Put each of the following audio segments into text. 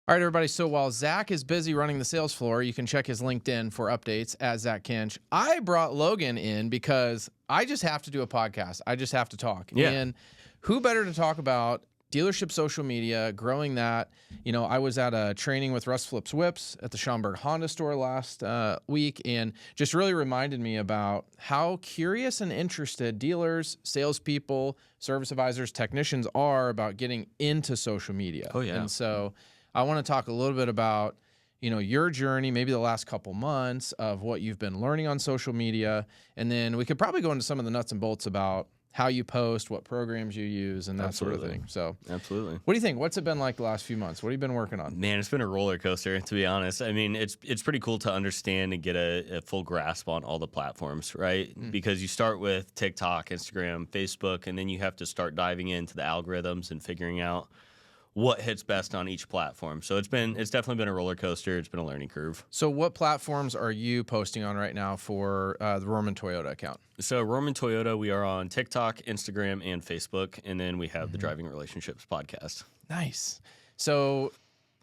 All right, everybody. So while Zach is busy running the sales floor, you can check his LinkedIn for updates at Zach Kinch. I brought Logan in because I just have to do a podcast. I just have to talk. Yeah. And who better to talk about dealership social media, growing that? You know, I was at a training with Russ Flips Whips at the Schaumburg Honda store last week, and just really reminded me about how curious and interested dealers, salespeople, service advisors, technicians are about getting into social media. Oh, yeah. And so I want to talk a little bit about, you know, your journey, maybe the last couple months of what you've been learning on social media. And then we could probably go into some of the nuts and bolts about how you post, what programs you use, and that sort of thing. So Absolutely. what do you think? What's it been like the last few months? What have you been working on? Man, it's been a roller coaster, to be honest. I mean, it's pretty cool to understand and get a full grasp on all the platforms, right? Because you start with TikTok, Instagram, Facebook, and then you have to start diving into the algorithms and figuring out what hits best on each platform. So it's definitely been a roller coaster. It's been a learning curve. So what platforms are you posting on right now for the Roman Toyota account? So Roman Toyota, we are on TikTok, Instagram, and Facebook, and then we have the Driving Relationships podcast. Nice. So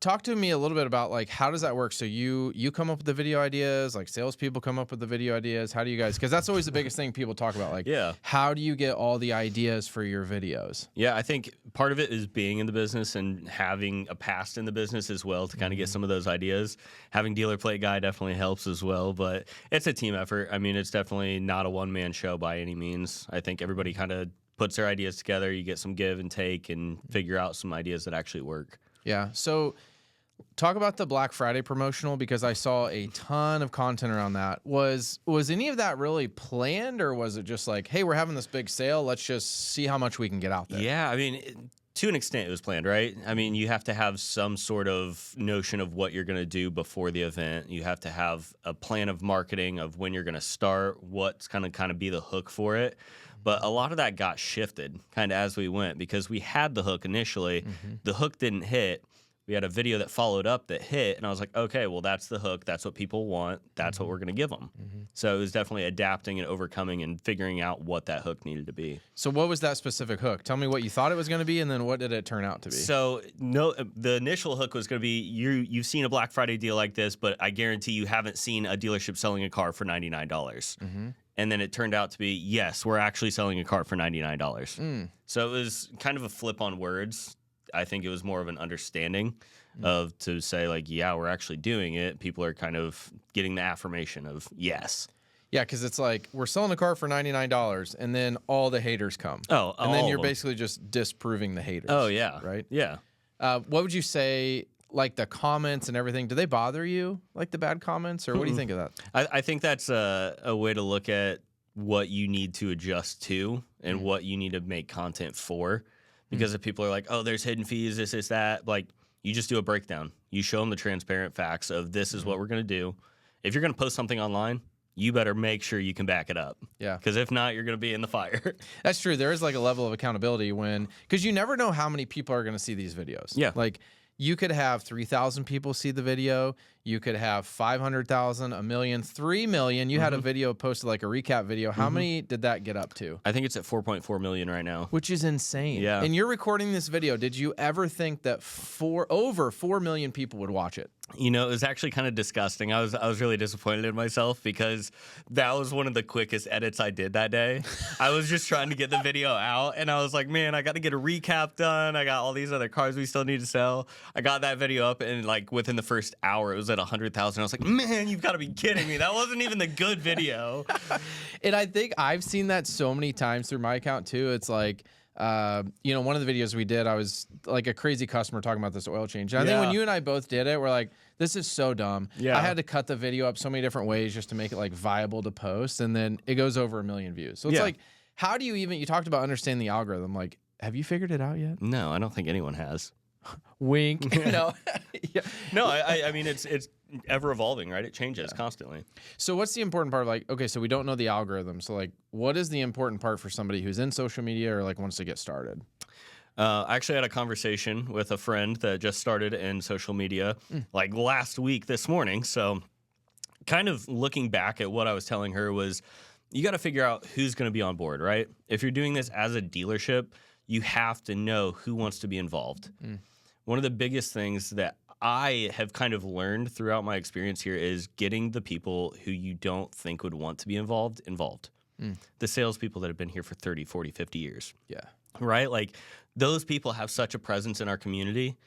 talk to me a little bit about, like, how does that work? So you come up with the video ideas, like salespeople come up with the video ideas. How do you guys, because that's always the biggest thing people talk about. Like, Yeah. how do you get all the ideas for your videos? Yeah, I think part of it is being in the business and having a past in the business as well to kind of get some of those ideas. Having Dealer Plate Guy definitely helps as well, but it's a team effort. I mean, it's definitely not a one-man show by any means. I think everybody kind of puts their ideas together. You get some give and take and figure out some ideas that actually work. Yeah. So talk about the Black Friday promotional, because I saw a ton of content around that. Was any of that really planned, or was it just like, hey, we're having this big sale, let's just see how much we can get out there? Yeah, I mean, to an extent, it was planned, right? I mean, you have to have some sort of notion of what you're going to do before the event. You have to have a plan of marketing of when you're going to start, what's going to kind of be the hook for it. But a lot of that got shifted kind of as we went, because we had the hook initially. The hook didn't hit. We had a video that followed up that hit, and I was like, okay, well, that's the hook. That's what people want. That's what we're going to give them. So it was definitely adapting and overcoming and figuring out what that hook needed to be. So what was that specific hook? Tell me what you thought it was going to be, and then what did it turn out to be? So the initial hook was going to be, you've seen a Black Friday deal like this, but I guarantee you haven't seen a dealership selling a car for $99. And then it turned out to be, yes, we're actually selling a car for $99. So it was kind of a flip on words. I think it was more of an understanding of to say, like, yeah, we're actually doing it. People are kind of getting the affirmation of yes. Yeah, because it's like, we're selling a car for $99, and then all the haters come. Oh, and then all you're of them. basically just disproving the haters. Oh, yeah. Right? Yeah. What would you say, like the comments and everything, do they bother you, like the bad comments, or what do you think of that? I think that's a way to look at what you need to adjust to and what you need to make content for. Because if people are like, oh, there's hidden fees, this, that, like, you just do a breakdown. You show them the transparent facts of this is what we're going to do. If you're going to post something online, you better make sure you can back it up. Yeah. Because if not, you're going to be in the fire. That's true. There is like a level of accountability because you never know how many people are going to see these videos. Yeah. Like, you could have 3,000 people see the video. You could have 500,000, a million, 3 million. You had a video posted, like a recap video. How many did that get up to? I think it's at 4.4 million right now. Which is insane. Yeah. And you're recording this video. Did you ever think that over 4 million people would watch it? You know, it was actually kind of disgusting. I was really disappointed in myself because that was one of the quickest edits I did that day. I was just trying to get the video out, and I was like, man, I got to get a recap done. I got all these other cars we still need to sell. I got that video up, and like within the first hour, it was at 100,000. I was like, man, you've got to be kidding me. That wasn't even the good video. And I think I've seen that so many times through my account too. It's like, you know, one of the videos we did, I was like a crazy customer talking about this oil change. And I think when you and I both did it, we're like, this is so dumb. Yeah. I had to cut the video up so many different ways just to make it like viable to post. And then it goes over 1 million views. So it's like, how do you talked about understanding the algorithm. Like, have you figured it out yet? No, I don't think anyone has. Wink. No. Yeah. No, I mean, it's ever evolving, right? It changes constantly. So what's the important part of, like, okay, so we don't know the algorithm. So like, what is the important part for somebody who's in social media or like wants to get started? I actually had a conversation with a friend that just started in social media like last week this morning. So kind of looking back at what I was telling her was, you got to figure out who's going to be on board, right? If you're doing this as a dealership, you have to know who wants to be involved. One of the biggest things that I have kind of learned throughout my experience here is getting the people who you don't think would want to be involved. The salespeople that have been here for 30, 40, 50 years. Yeah. Right? Like those people have such a presence in our community.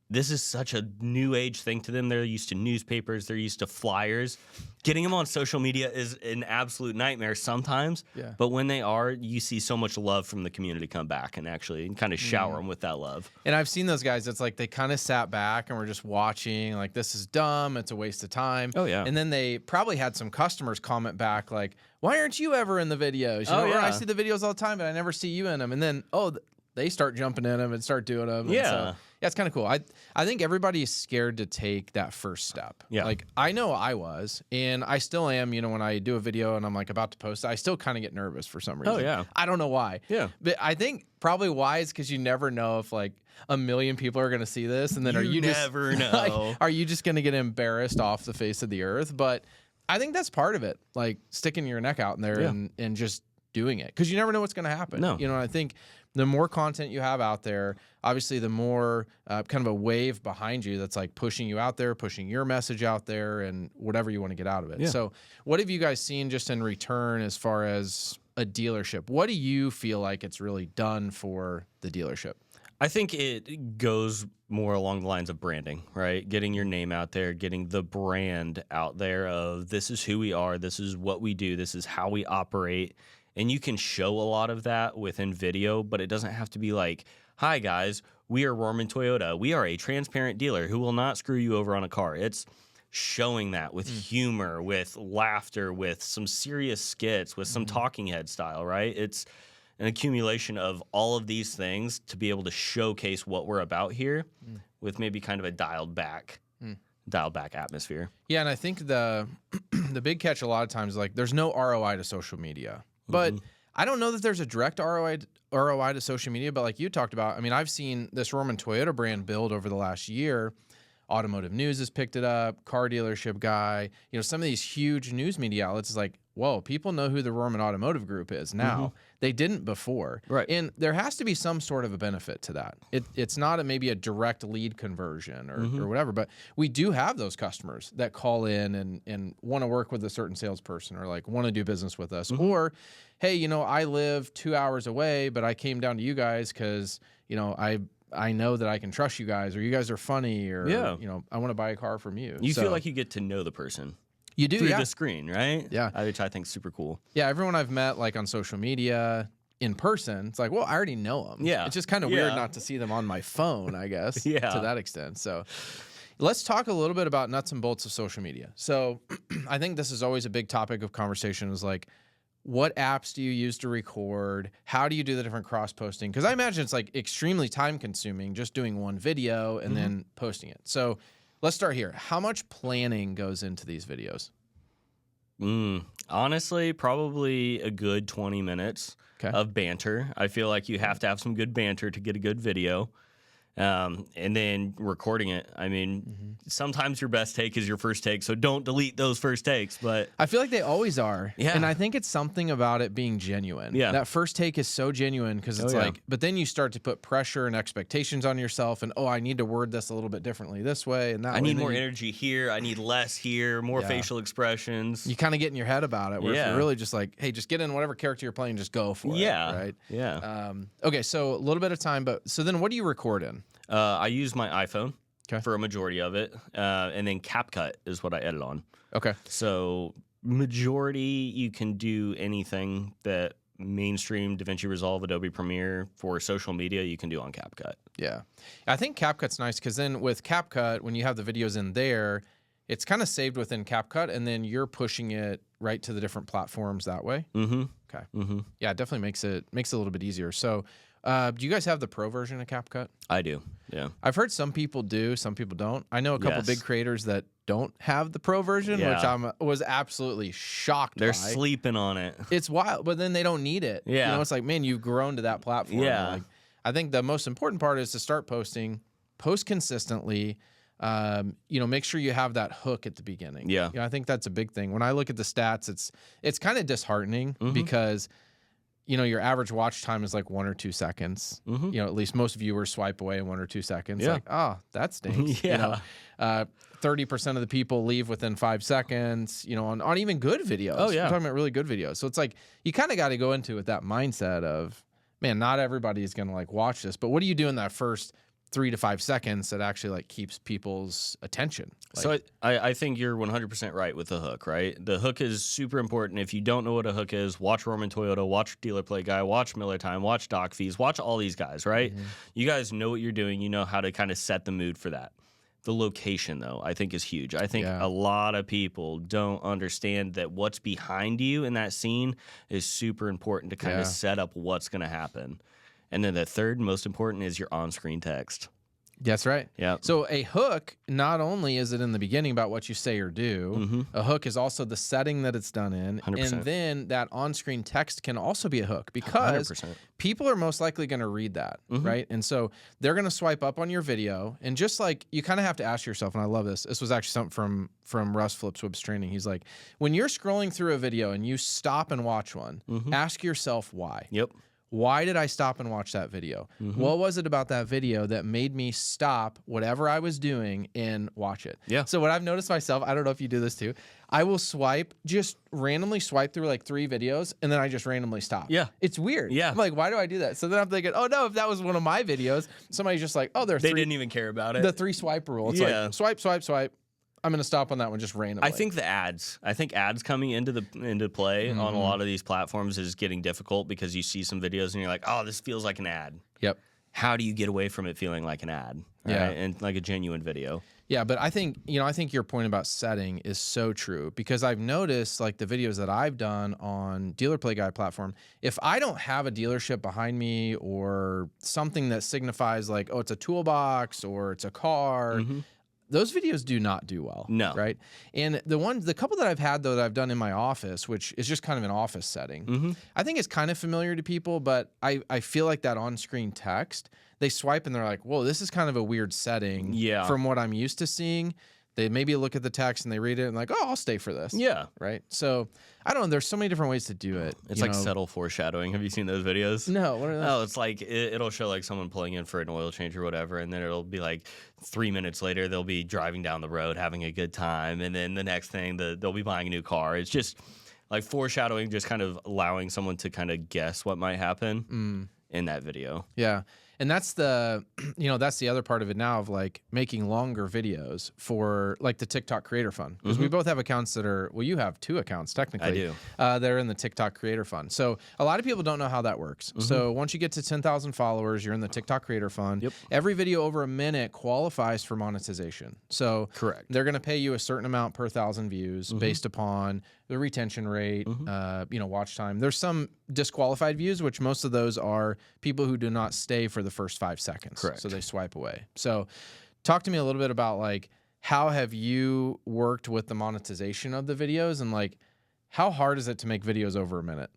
This is such a new age thing to them. They're used to newspapers. They're used to flyers. Getting them on social media is an absolute nightmare sometimes. Yeah. But when they are, you see so much love from the community come back and actually kind of shower them with that love. And I've seen those guys. It's like they kind of sat back and were just watching. Like, this is dumb. It's a waste of time. Oh, yeah. And then they probably had some customers comment back like, why aren't you ever in the videos? You know, or I see the videos all the time, but I never see you in them. And then, they start jumping in them and start doing them. Yeah. And so, yeah, it's kind of cool. I think everybody is scared to take that first step. Yeah. Like, I know I was, and I still am, you know, when I do a video and I'm like about to post it, I still kind of get nervous for some reason. Oh, yeah. I don't know why. Yeah. But I think probably why is because you never know if like a million people are going to see this. And then You never know. Like, are you just going to get embarrassed off the face of the earth? But I think that's part of it. Like sticking your neck out in there and just doing it. Because you never know what's going to happen. No. You know, I think the more content you have out there, obviously the more kind of a wave behind you that's like pushing you out there, pushing your message out there and whatever you want to get out of it. Yeah. So what have you guys seen just in return as far as a dealership? What do you feel like it's really done for the dealership? I think it goes more along the lines of branding, right? Getting your name out there, getting the brand out there of this is who we are, this is what we do, this is how we operate. And you can show a lot of that within video, but it doesn't have to be like, hi, guys, we are Rorman Toyota. We are a transparent dealer who will not screw you over on a car. It's showing that with humor, with laughter, with some serious skits, with some talking head style, right? It's an accumulation of all of these things to be able to showcase what we're about here with maybe kind of a dialed back atmosphere. Yeah, and I think the big catch a lot of times is like there's no ROI to social media. But I don't know that there's a direct ROI to social media, but like you talked about, I mean, I've seen this Rorman Toyota brand build over the last year. Automotive News has picked it up, Car Dealership Guy, you know, some of these huge news media outlets is like, whoa, people know who the Rorman Automotive Group is now. They didn't before. Right. And there has to be some sort of a benefit to that. It's not maybe a direct lead conversion or whatever, but we do have those customers that call in and want to work with a certain salesperson or like want to do business with us. Or, hey, you know, I live 2 hours away, but I came down to you guys because, you know, I know that I can trust you guys or you guys are funny or, you know, I want to buy a car from you. You feel like you get to know the person. You do, through the screen, right? Yeah. Which I think is super cool. Yeah, everyone I've met like on social media in person, it's like, well, I already know them. Yeah. It's just kind of weird not to see them on my phone, I guess, to that extent. So let's talk a little bit about nuts and bolts of social media. So I think this is always a big topic of conversation is like, what apps do you use to record? How do you do the different cross-posting? Because I imagine it's like extremely time-consuming just doing one video and then posting it. So let's start here. How much planning goes into these videos? Honestly, probably a good 20 minutes of banter. I feel like you have to have some good banter to get a good video. And then recording it. I mean, sometimes your best take is your first take, so don't delete those first takes. But I feel like they always are. Yeah. And I think it's something about it being genuine. Yeah. That first take is so genuine because it's like, but then you start to put pressure and expectations on yourself and, I need to word this a little bit differently this way and that way. I need more energy here. I need less here, more facial expressions. You kind of get in your head about it where if you're really just like, hey, just get in whatever character you're playing, just go for it. Right? Yeah. Okay, so a little bit of time, but so then what do you record in? I use my iPhone for a majority of it, and then CapCut is what I edit on. Okay. So majority, you can do anything that mainstream DaVinci Resolve, Adobe Premiere for social media, you can do on CapCut. Yeah. I think CapCut's nice because then with CapCut, when you have the videos in there, it's kind of saved within CapCut, and then you're pushing it right to the different platforms that way. Okay. Yeah, it definitely makes it a little bit easier. So do you guys have the pro version of CapCut? I do, yeah. I've heard some people do, some people don't. I know a couple big creators that don't have the pro version, which I was absolutely shocked by. They're sleeping on it. It's wild, but then they don't need it. Yeah. You know, it's like, man, you've grown to that platform. Yeah. Like, I think the most important part is to start posting, post consistently. You know, make sure you have that hook at the beginning. Yeah. You know, I think that's a big thing. When I look at the stats, it's kind of disheartening because you know, your average watch time is like 1 or 2 seconds. You know, at least most viewers swipe away in 1 or 2 seconds. Yeah. Like, oh, that stinks. You know, 30% of the people leave within 5 seconds, you know, on even good videos. Oh, yeah. I'm talking about really good videos. So it's like, you kind of got to go into it with that mindset of, man, not everybody is going to like watch this, but what do you do in that first 3 to 5 seconds that actually like keeps people's attention? Like, So I think you're 100% right with the hook, right? The hook is super important. If you don't know what a hook is, watch Roman Toyota, watch Dealer Play Guy, watch Miller Time, watch Doc Fees, watch all these guys, right? You guys know what you're doing. You know how to kind of set the mood for that. The location, though, I think is huge. I think a lot of people don't understand that what's behind you in that scene is super important to kind of set up what's going to happen. And then the third most important is your on-screen text. That's right. Yeah. So a hook, not only is it in the beginning about what you say or do, a hook is also the setting that it's done in. 100%. And then that on-screen text can also be a hook because 100%. people are most likely going to read that, right? And so they're going to swipe up on your video. And just like, you kind of have to ask yourself, and I love this. This was actually something from Russ Flips Whips training. He's like, when you're scrolling through a video and you stop and watch one, ask yourself why. Yep. Why did I stop and watch that video? What was it about that video that made me stop whatever I was doing and watch it? Yeah. So what I've noticed myself, I don't know if you do this too, I will just randomly swipe through like 3 videos and then I just randomly stop. Yeah. It's weird. Yeah. I'm like, why do I do that? So then I'm thinking, oh no, if that was one of my videos, somebody's just like, oh, They didn't even care about it. the 3 swipe rule. It's like swipe, swipe, swipe. I'm going to stop on that one just randomly. I think ads coming into play on a lot of these platforms is getting difficult because you see some videos and you're like, oh, this feels like an ad. Yep. How do you get away from it feeling like an ad? Yeah. Right? And like a genuine video. Yeah, but I think your point about setting is so true because I've noticed like the videos that I've done on Dealer Play Guy platform, if I don't have a dealership behind me or something that signifies like, oh, it's a toolbox or it's a car, those videos do not do well. No. Right. And the couple that I've had though that I've done in my office, which is just kind of an office setting, I think it's kind of familiar to people, but I feel like that on-screen text, they swipe and they're like, whoa, this is kind of a weird setting from what I'm used to seeing. They maybe look at the text and they read it and like, oh, I'll stay for this. Yeah. Right. So I don't know. There's so many different ways to do it. It's like subtle foreshadowing. Have you seen those videos? No. What are those? Oh, it's like it'll show like someone pulling in for an oil change or whatever, and then it'll be like 3 minutes later they'll be driving down the road having a good time, and then the next thing they'll be buying a new car. It's just like foreshadowing, just kind of allowing someone to kind of guess what might happen in that video. Yeah. And that's the other part of it now of like making longer videos for like the TikTok Creator Fund. Because we both have accounts that are, well, you have 2 accounts technically. I do. That are in the TikTok Creator Fund. So a lot of people don't know how that works. So once you get to 10,000 followers, you're in the TikTok Creator Fund. Yep. Every video over a minute qualifies for monetization. So Correct. they're going to pay you a certain amount per 1,000 views based upon the retention rate, watch time. There's some disqualified views, which most of those are people who do not stay for the first 5 seconds. Correct. So they swipe away. So talk to me a little bit about like, how have you worked with the monetization of the videos and like, how hard is it to make videos over a minute?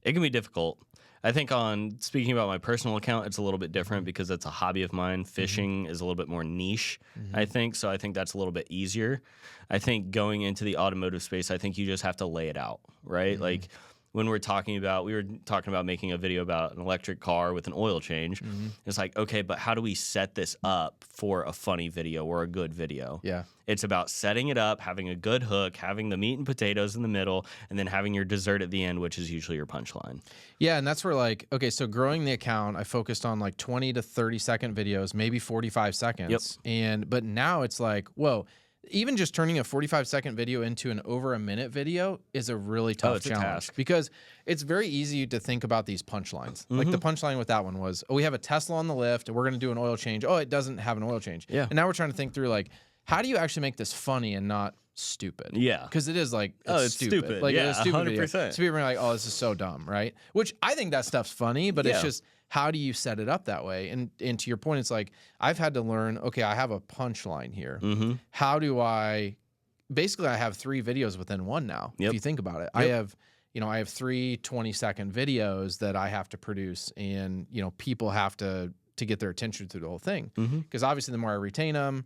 It can be difficult. I think speaking about my personal account, it's a little bit different because it's a hobby of mine. Fishing is a little bit more niche, I think. So I think that's a little bit easier. I think going into the automotive space, I think you just have to lay it out, right? Like when we were talking about making a video about an electric car with an oil change. It's like, okay, but how do we set this up for a funny video or a good video? Yeah. It's about setting it up, having a good hook, having the meat and potatoes in the middle, and then having your dessert at the end, which is usually your punchline. Yeah, and that's where like, okay, so growing the account, I focused on like 20 to 30 second videos, maybe 45 seconds. But now it's like, whoa, even just turning a 45-second video into an over a minute video is a really tough challenge because it's very easy to think about these punchlines. Like the punchline with that one was, oh, we have a Tesla on the lift and we're going to do an oil change. Oh, it doesn't have an oil change. Yeah. And now we're trying to think through like, how do you actually make this funny and not stupid? Yeah. Because it is like, it's stupid. Like yeah, it's a stupid 100%. video. So people are like, oh, this is so dumb, right? Which I think that stuff's funny, but it's just, how do you set it up that way? And to your point, it's like, I've had to learn, okay, I have a punchline here. How do I have 3 videos within one now, if you think about it. I have 3 20-second videos that I have to produce, and, people have to get their attention through the whole thing. Because obviously the more I retain them,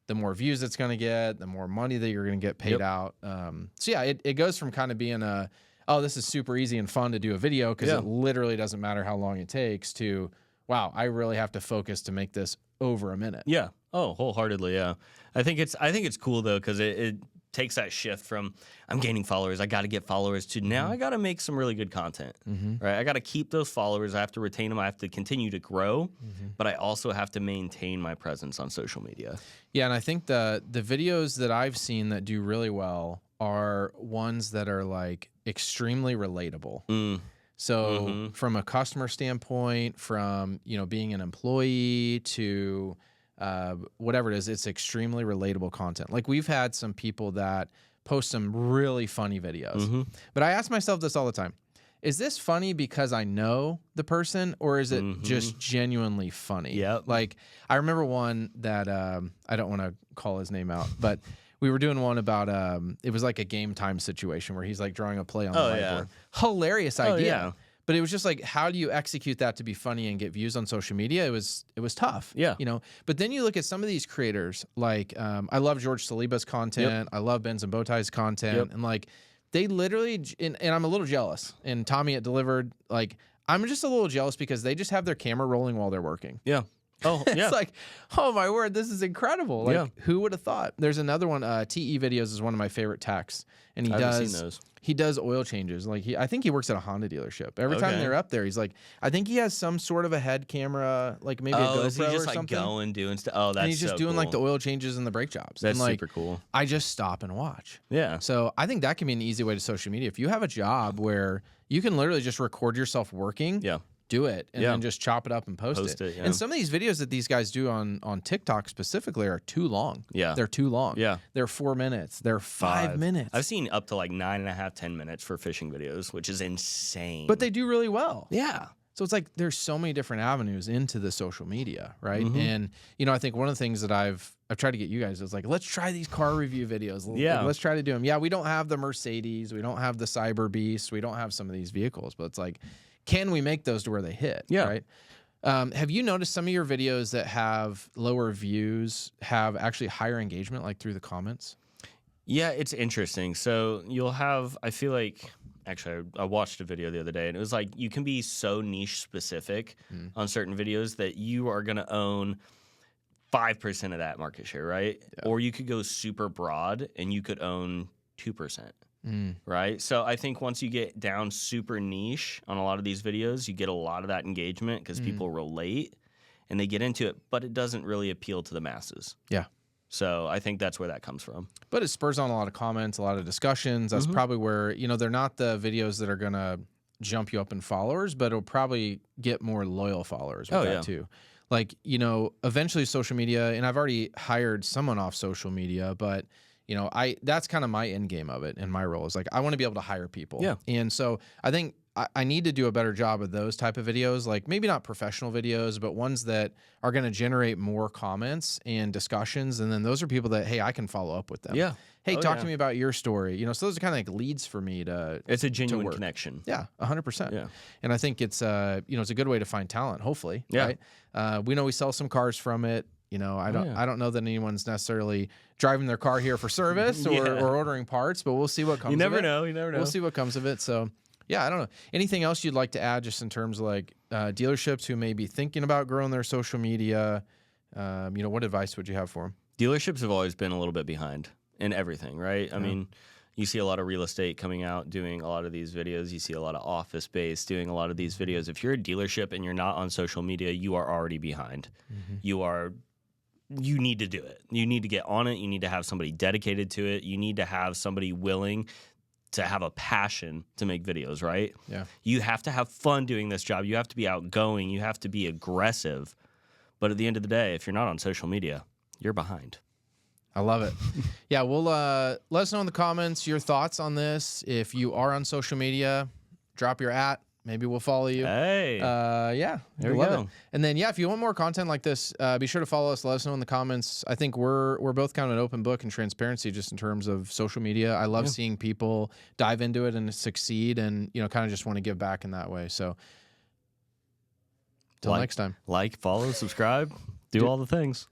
the more views it's going to get, the more money that you're going to get paid out. So yeah, it goes from kind of being a oh, this is super easy and fun to do a video because it literally doesn't matter how long it takes, to, wow, I really have to focus to make this over a minute. Yeah. Oh, wholeheartedly. Yeah. I think it's cool though, because it takes that shift from I'm gaining followers, I got to get followers, to now I got to make some really good content, right? I got to keep those followers. I have to retain them. I have to continue to grow, but I also have to maintain my presence on social media. Yeah. And I think the videos that I've seen that do really well are ones that are like extremely relatable. So from a customer standpoint, from, you know, being an employee to whatever it is, it's extremely relatable content. Like we've had some people that post some really funny videos, but I ask myself this all the time. Is this funny because I know the person, or is it just genuinely funny? Yeah. Like I remember one that I don't want to call his name out, but we were doing one about it was like a game time situation where he's like drawing a play on the whiteboard. Hilarious idea. Yeah. But it was just like, how do you execute that to be funny and get views on social media? It was tough. Yeah. You know, but then you look at some of these creators, like I love George Saliba's content. I love Ben's and Bowtie's content. And like they literally, and I'm a little jealous, and Tommy at Delivered, like I'm just a little jealous because they just have their camera rolling while they're working. Yeah. Oh, yeah. It's like, oh my word, this is incredible. Like who would have thought? There's another one, TE Videos is one of my favorite techs. And he does oil changes. Like I think he works at a Honda dealership. Every time they're up there, he's like, I think he has some sort of a head camera, like maybe a GoPro is he just or like something. going doing stuff? Oh, that's and he's just so doing cool. like the oil changes and the brake jobs. That's and like, super cool. I just stop and watch. Yeah. So I think that can be an easy way to social media. If you have a job where you can literally just record yourself working, do it, and then just chop it up and post it. And some of these videos that these guys do on TikTok specifically are too long. Yeah. They're too long. Yeah. They're 4 minutes. They're 5 minutes. I've seen up to like 9.5, 10 minutes for fishing videos, which is insane. But they do really well. Yeah. So it's like there's so many different avenues into the social media, right? And you know, I think one of the things that I've tried to get you guys is like, let's try these car review videos. Like, let's try to do them. Yeah, we don't have the Mercedes, we don't have the Cyber Beast, we don't have some of these vehicles, but it's like, can we make those to where they hit? Yeah. Right. Have you noticed some of your videos that have lower views have actually higher engagement, like through the comments? Yeah, it's interesting. So you'll have, I feel like, actually, I watched a video the other day, and it was like you can be so niche specific on certain videos that you are going to own 5% of that market share, right? Yeah. Or you could go super broad and you could own 2%. Right. So I think once you get down super niche on a lot of these videos, you get a lot of that engagement because people relate and they get into it, but it doesn't really appeal to the masses. Yeah. So I think that's where that comes from. But it spurs on a lot of comments, a lot of discussions. That's probably where, you know, they're not the videos that are going to jump you up in followers, but it'll probably get more loyal followers with that too. Like, you know, eventually social media, and I've already hired someone off social media, but you know, that's kind of my end game of it, and my role is like I want to be able to hire people. Yeah. And so I think I need to do a better job of those type of videos, like maybe not professional videos, but ones that are going to generate more comments and discussions. And then those are people that, hey, I can follow up with them. Yeah. Hey, talk to me about your story. You know, so those are kind of like leads for me to. It's a genuine connection. Yeah, 100%. Yeah. And I think it's you know, it's a good way to find talent. Hopefully. Yeah. Right. We know we sell some cars from it. You know, I don't know that anyone's necessarily driving their car here for service or ordering parts, but we'll see what comes of it. You never know. You never know. We'll see what comes of it. So, yeah, I don't know. Anything else you'd like to add just in terms of like dealerships who may be thinking about growing their social media? You know, what advice would you have for them? Dealerships have always been a little bit behind in everything, right? I mean, you see a lot of real estate coming out doing a lot of these videos. You see a lot of office space doing a lot of these videos. If you're a dealership and you're not on social media, you are already behind. You need to do it. You need to get on it. You need to have somebody dedicated to it. You need to have somebody willing to have a passion to make videos, right? Yeah. You have to have fun doing this job. You have to be outgoing. You have to be aggressive. But at the end of the day, if you're not on social media, you're behind. I love it. Yeah, well, let us know in the comments your thoughts on this. If you are on social media, drop your @ Maybe we'll follow you. Hey. Yeah. There we go. And then, yeah, if you want more content like this, be sure to follow us. Let us know in the comments. I think we're both kind of an open book and transparency just in terms of social media. I love seeing people dive into it and succeed and, you know, kind of just want to give back in that way. So till next time. Follow, subscribe, do all the things.